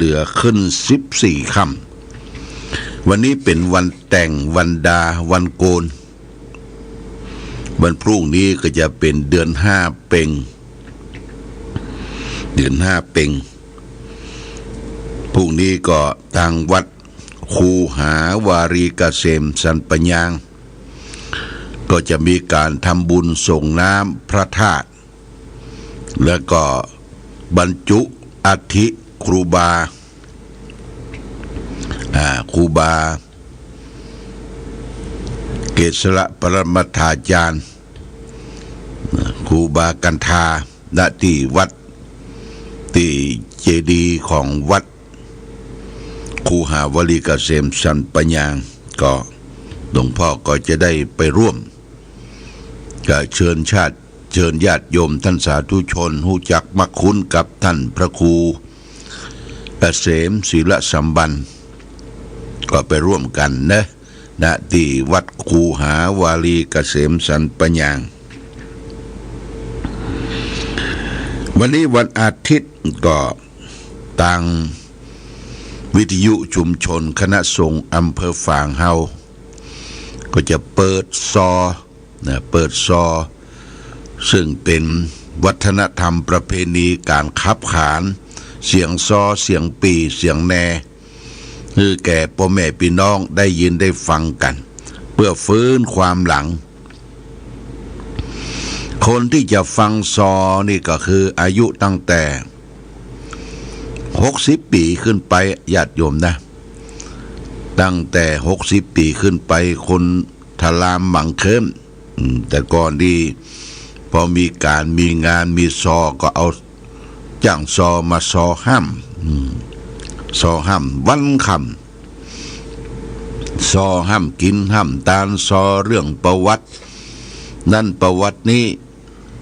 เหนือขึ้น14 ค่ำวันนี้เป็นวันแต่งวันดาวันโกนวันพรุ่งนี้ก็จะเป็นเดือน5 เพ็ญเดือน5 เพ็ญพรุ่งนี้ก็ทางวัดคูหาวารีเกษมสันปัญญางก็จะมีการทำบุญส่งน้ำพระธาตุแล้วก็บรรจุอัฐิครูบาเกษรปรมัตถาจารย์ครูบากันธาณที่วัดที่เจดีย์ของวัดคูหาวารีเกษมสันปัญญางก็หลวงพ่อก็จะได้ไปร่วมก็เชิญญาติโยมท่านสาธุชนรู้จักมักคุ้นกับท่านพระครูเกษมศิลสัมบันก็ไปร่วมกันนะณที่วัดคูหาวารีเกษมสันปัญญางวันนี้วันอาทิตย์ก็ทางวิทยุชุมชนคณะสงฆ์อำเภอฝางเฮาก็จะเปิดซอซึ่งเป็นวัฒนธรรมประเพณีการขับขานเสียงซอเสียงปีเสียงแนคือแก่พ่อแม่พี่น้องได้ยินได้ฟังกันเพื่อฟื้นความหลังคนที่จะฟังซอนี่ก็คืออายุตั้งแต่60 ปีขึ้นไปญาติโยมนะตั้งแต่60 ปีขึ้นไปคนทลามหมั่งเคิมแต่ก่อนดีพอมีการมีงานมีซอก็เอาจ้างซอมาซอห้ำวันคำซอห้ำกินห้ำตาลซอเรื่องประวัตินั่นประวัตินี้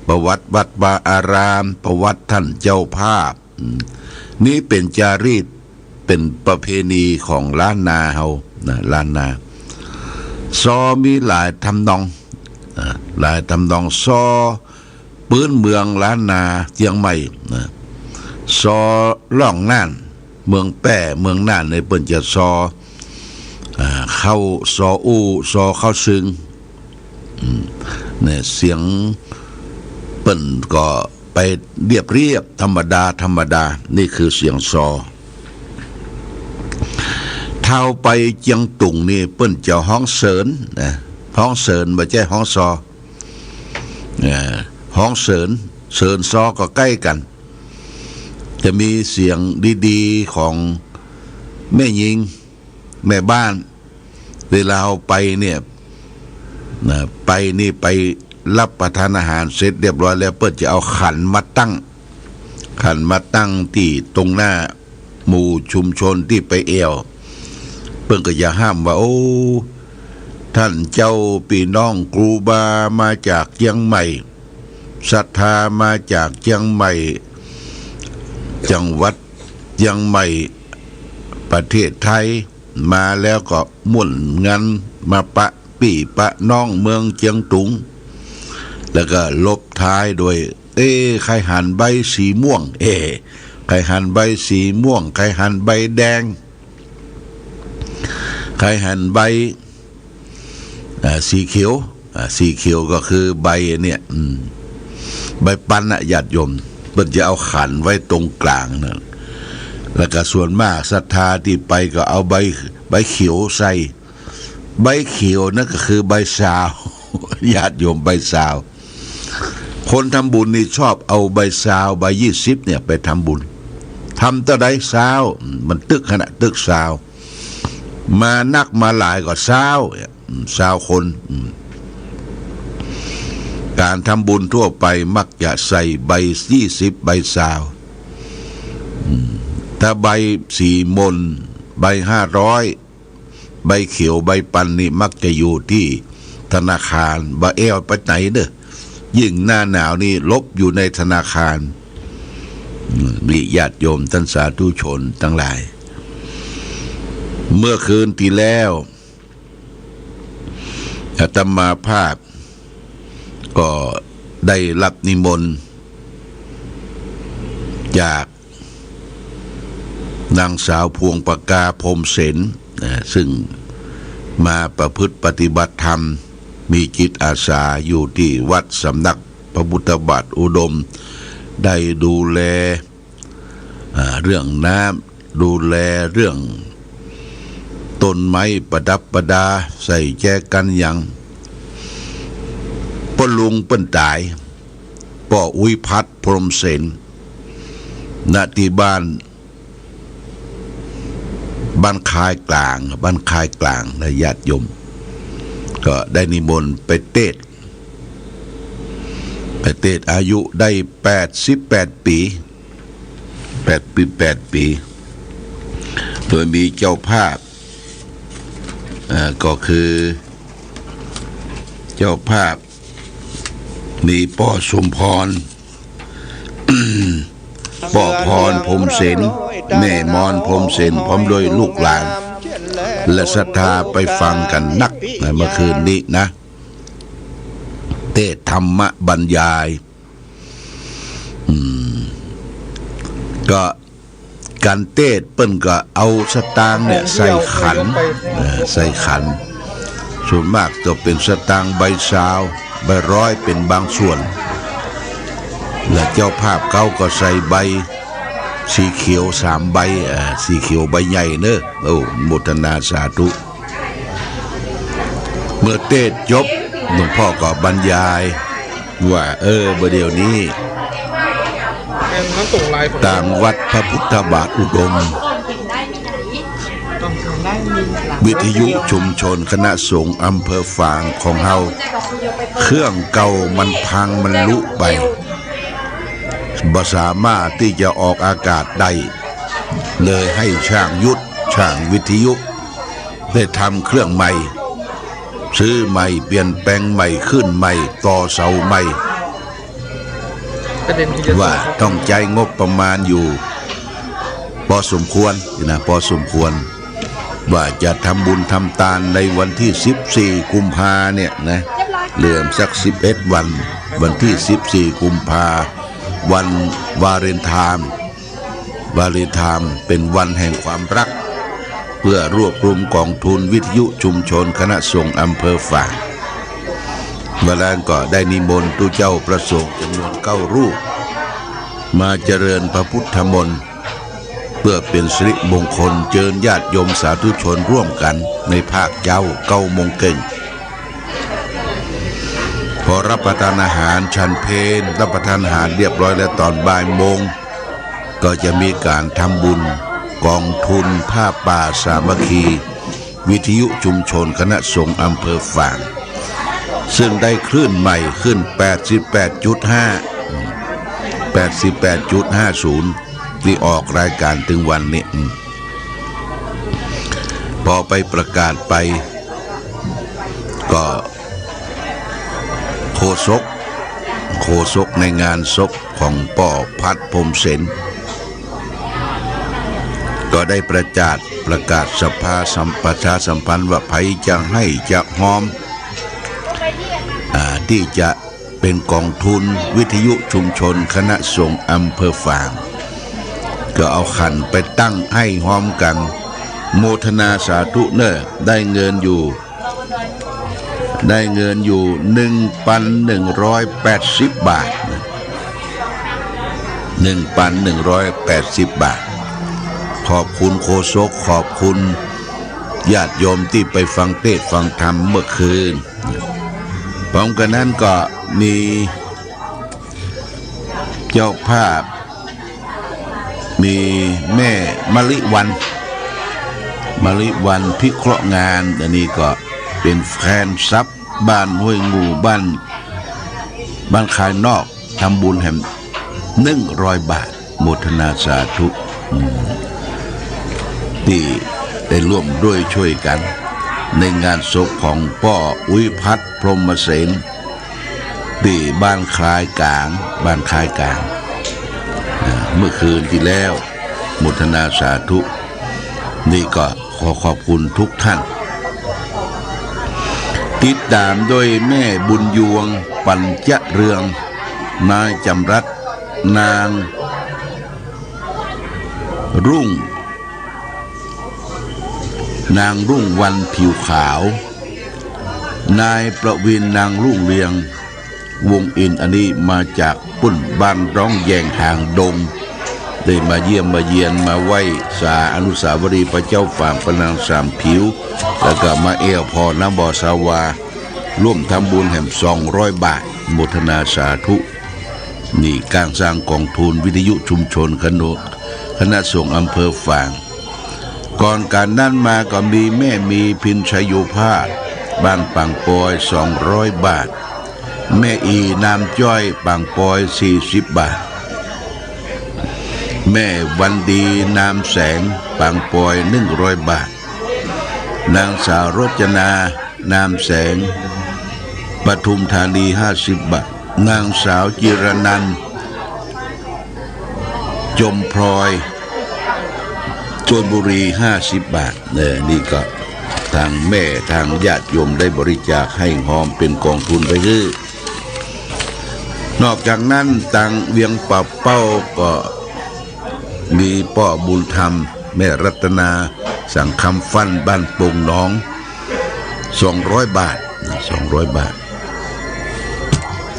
ประวัติวัดวาอารามประวัติท่านเจ้าภาพนี่เป็นจารีตเป็นประเพณีของล้านนาเฮานะล้านนาซอมีหลายทำนองซอปื้นเมืองล้านนาเชียงใหม่นะซอล่องน่านเมืองแป้เมืองน่านในเปิ้นจะซอเข้าซออู้ซอเข้าซึ้งเนี่ยเสียงเปิ้นก็ไปเรียบธรรมดานี่คือเสียงซอเท่าไปเจียงตุงนี่เปิ้นจะห้องเสริญนะห้องเสริญไม่ใช่ห้องซอห้องเสริญซอก็ใกล้กันจะมีเสียงดีๆของแม่หญิงแม่บ้านเวลาเอาไปเนี่ยไปรับประทานอาหารเสร็จเรียบร้อยแล้วเปิ้นจะเอาขันมาตั้งที่ตรงหน้าหมู่ชุมชนที่ไปเอวเปิ้นก็อย่าห้ามว่าโอ้ท่านเจ้าพี่น้องครูบามาจากเชียงใหม่ศรัทธามาจากเชียงใหม่จังหวัดเชียงใหม่ประเทศไทยมาแล้วก็ม่วนงานมาปะปี่ปะน้องเมืองเชียงตุงแล้วก็ลบท้ายด้วยใครหันใบสีม่วงใครหันใบสีม่วงใครหันใบแดงใครหันใบสีเขียวก็คือใบเนี่ยใบปันน่ะญาติโยมเพิ่นจะเอาขันไว้ตรงกลางนั่นแล้วก็ส่วนมากศรัทธาที่ไปก็เอาใบเขียวใส่ใบเขียวนั่นก็คือใบซาวญาติโยมใบซาวคนทำบุญนี่ชอบเอาใบซาวใบ20เนี่ยไปทำบุญทำเท่าใดซาวมันตึกขนาดตึกซาวมานักมาหลายก็ซาวคนการทำบุญทั่วไปมักจะใส่ใบ20ใบซาวถ้าใบ4 มนใบ500ใบเขียวใบปันนี่มักจะอยู่ที่ธนาคารบ่เอวไปไหนเด้อยิ่งหน้าหนาวนี่ลบอยู่ในธนาคารมีญาติโยมท่านสาธุชนทั้งหลายเมื่อคืนที่แล้วอาตมาภาพก็ได้รับนิมนต์จาก นางสาวพวงปกาพรหมเสนซึ่งมาประพฤติปฏิบัติธรรมมีจิตอาสาอยู่ที่วัดสำนักพระพุทธบาทอุดมได้ดูแลเรื่องน้ำดูแลเรื่องต้นไม้ประดับประดาใส่แจกันอย่างป้าลุงเปิ้นตายป้ออุยพัฒน์พรหมเสนณที่บ้านคายกลางนะญาติโยมก็ได้นิมนต์ไปเทศอายุได้88 ปี8 ปี โดยมีเจ้าภาพก็คือเจ้าภาพมีป้อสมพร ป้อพรพรหมเสนแม่มอนพรหมเสนพร้อมด้วยลูกหลานและศรัทธาไปฟังกันนักเมื่อคืนนี้นะเทศธรรมบรรยายก็การเทศเปิ้นก็เอาสตางค์เนี่ยใส่ขันส่วนมากจะเป็นสตางค์ใบซาวใบร้อยเป็นบางส่วนและเจ้าภาพเขาก็ใส่ใบสีเขียว3 ใบสีเขียวใบใหญ่เนอะโอ้โมทนาสาธุเมื่อเทศจบหลวงพ่อก็บรรยายว่าเดี๋ยวนี้ตามวัดพระพุทธบาทอุดมวิทยุชุมชนคณะสงฆ์อำเภอฝางของเฮาเครื่องเก่ามันพังมันลุไปบ่สามารถที่จะออกอากาศได้เลยให้ช่างยุทธช่างวิทยุได้ทำเครื่องใหม่ซื้อใหม่เปลี่ยนแปลงใหม่ขึ้นใหม่ต่อเสาใหม่ว่าต้องใจงบประมาณอยู่พอสมควรว่าจะทำบุญทำทานในวันที่14 กุมภาเนี่ยนะเหลือสัก11 วันที่14 กุมภาวันวาเลนไทน์เป็นวันแห่งความรักเพื่อรวบรวมกองทุนวิทยุชุมชนคณะสงฆ์อำเภอฝางเมื่อแล้วก็ได้นิมนต์ตู้เจ้าประสงค์จำนวน9 รูปมาเจริญพระพุทธมนต์เพื่อเป็นสิริมงคลเชิญญาติโยมสาธุชนร่วมกันในภาคเจ้า9 โมงครึ่งพอรับประทานอาหารฉันเพลรับประทานอาหารเรียบร้อยแล้วตอนบ่ายโมงก็จะมีการทำบุญกองทุนผ้าป่าสามัคคีวิทยุชุมชนคณะสงฆ์อำเภอฝางซึ่งได้คลื่นใหม่ขึ้น 88.50 ที่ออกรายการถึงวันนี้พอไปประกาศไปก็โฆษกในงานศพของป้อพัดพรหมเสนก็ได้ประกาศสภาประชาสัมพันธ์ว่าไผจะให้จะหอมที่จะเป็นกองทุนวิทยุชุมชนคณะสงฆ์อำเภอฝางก็เอาขันไปตั้งให้หอมกันโมทนาสาธุเนอะได้เงินอยู่ 1,180 บาท 1,180 บาทขอบคุณโฆษกขอบคุณญาติโยมที่ไปฟังเทศน์ฟังธรรมเมื่อคืนพร้อมกันนั้นก็มีเจ้าภาพมีแม่มะลิวันพิเคราะห์งานอันนี้ก็เป็นแฟนซับบ้านห้วยงูบ้านคายนอกทำบุญแห่ง100 บาทโมทนาสาธุที่ได้ร่วมด้วยช่วยกันในงานศพของป้ออุยพัฒน์พรหมเสนที่บ้านคายกลางเมื่อคืนที่แล้วโมทนาสาธุนี่ก็ขอขอบคุณทุกท่านติดตามโดยแม่บุญยวงปัญจเรืองนายจำรัดนางรุ่ง นางรุ่งวันผิวขาว นายประวินนางรุ่งเรืองวงอินอันนี้มาจากปุ่นบ้านร้องแยงห่างดงได้มาเยี่ยมมาเยียนมาไหว้สาอนุสาวรีย์พระเจ้าฝ่างพระนางสามผิวแล้วก็มาเอวพอน้ำบ่อสาวาร่วมทำบุญแห่ง200 บาทโมทนาสาธุนี่การสร้างกองทุนวิทยุชุมชนคณะสงฆ์อำเภอฝางก่อนการนั้นมาก็มีแม่มีพินชัยโยภาสบ้านปังปอย200 บาทแม่อีนามจ้อยปังปอย40 บาทแม่วันดีนามแสงปังปอย100 บาทนางสาวรจนานามแสงปทุมธานี50 บาทนางสาวจิรนันท์จมพลอยชลบุรี50 บาทนี่ก็ทางแม่ทางญาติโยมได้บริจาคให้หอมเป็นกองทุนไปคือนอกจากนั้นทางเวียงป่าเป้าก็มีป้อบุญธรรมแม่รัตนาสังคำฟันบ้านโป่งหนอง200 บาท200 บาท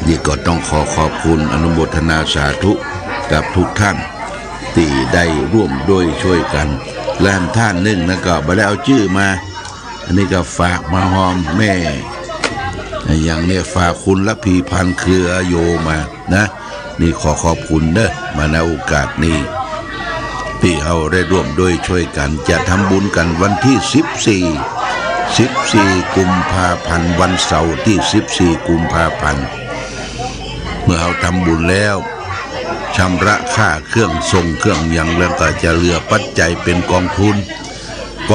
นี่ก็ต้องขอบคุณอนุโมทนาสาธุกับทุกท่านที่ได้ร่วมด้วยช่วยกันและท่านหนึ่งนะก็บ่ได้เอาชื่อมาอันนี้ก็ฝากมาหอมแม่อย่างนี้ฝากคุณละพีพันธ์เครือโยมานะนี่ขอบคุณเด้อมาในโอกาสนี้ที่เราได้ร่วมด้วยช่วยกันจะทำบุญกันวันที่14 กุมภาพันธ์วันเสาร์ที่14 กุมภาพันธ์เมื่อเราทำบุญแล้วชำระค่าเครื่องทรงเครื่องยังแล้วก็จะเหลือปัจจัยเป็นกองทุนเ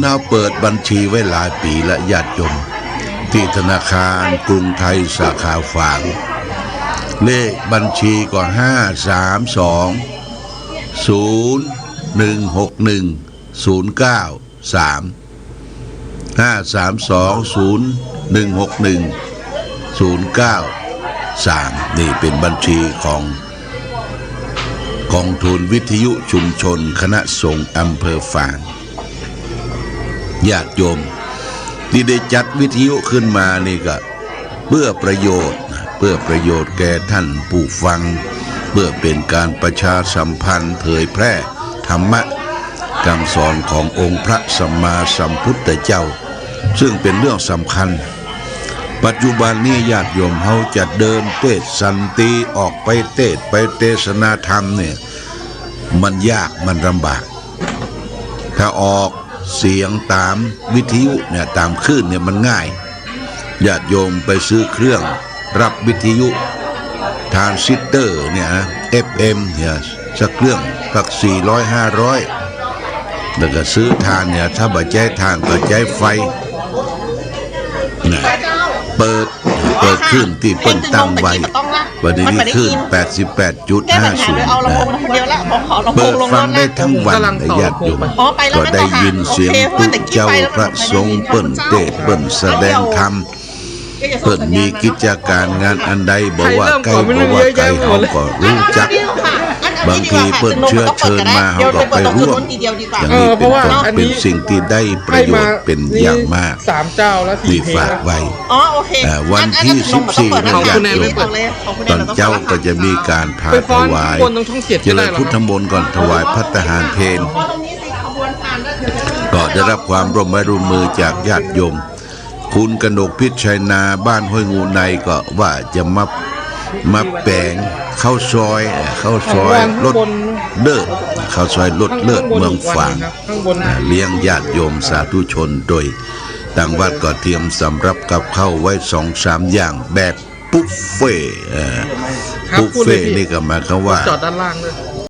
ราเปิดบัญชีไว้หลายปีและญาติโยมที่ธนาคารกรุงไทยสาขาฝางเลขบัญชีก็532016103นี่เป็นบัญชีของกองทุนวิทยุชุมชนคณะสงฆ์อำเภอฝางญาติโยมที่ได้จัดวิทยุขึ้นมานี่ก็เพื่อประโยชน์แก่ท่านผู้ฟังเพื่อเป็นการประชาสัมพันธ์เผยแพร่ธรรมะคำสอนขององค์พระสัมมาสัมพุทธเจ้าซึ่งเป็นเรื่องสำคัญปัจจุบันนี้ญาติโยมเขาจะเดินเทศสันติออกไปเทศไปเทศนาธรรมเนี่ยมันยากมันลำบากถ้าออกเสียงตามวิทยุเนี่ยตามคลื่นเนี่ยมันง่ายญาติโยมไปซื้อเครื่องรับวิทยุทรานซิสเตอร์เนี่ย FM เนี่ยสักเครื่องสัก400-500แล้วก็ซื้อทานเนี่ยถ้าบ่ใจทานก็ใจไฟนะเปิดขึ้นที่เปิ้นตั้งไว้วันนี้ขึ้น 88.50 นะเปิดฟังได้ทั้งวันญาติโยมก็ได้ยินเสียงตุเจ้าพระสงฆ์เปิ้นเทศเปิ้นแสดงธรรมเปิ้นมีกิจการงานอันใดบอกว่าไกลเขาก็รู้จักบางทีเปิ้นเชื้อเชิญมาเขาก็ไปร่วมอย่างนี้เป็นสิ่งที่ได้ประโยชน์เป็นอย่างมากที่ฝากไว้วันที่14นะญาติโยมตอนเจ้าก็จะมีการพาถวายเจริญพุทธมนต์ก่อนถวายภัตตาหารเพลก็ได้รับความร่วมมือจากญาติโยมคุณกนกพิชัยนาบ้านห้วยงูในก็ว่าจะมาแปลงข้าวซอยรถเลิศข้าวซอยรถเลิศเมืองฝางเลี้ยงญาติโยมสาธุชนโดยทางวัดก็เตรียมสำรับกับข้าวไว้ 2-3 อย่างแบบบุฟเฟ่นี่ก็หมายความว่า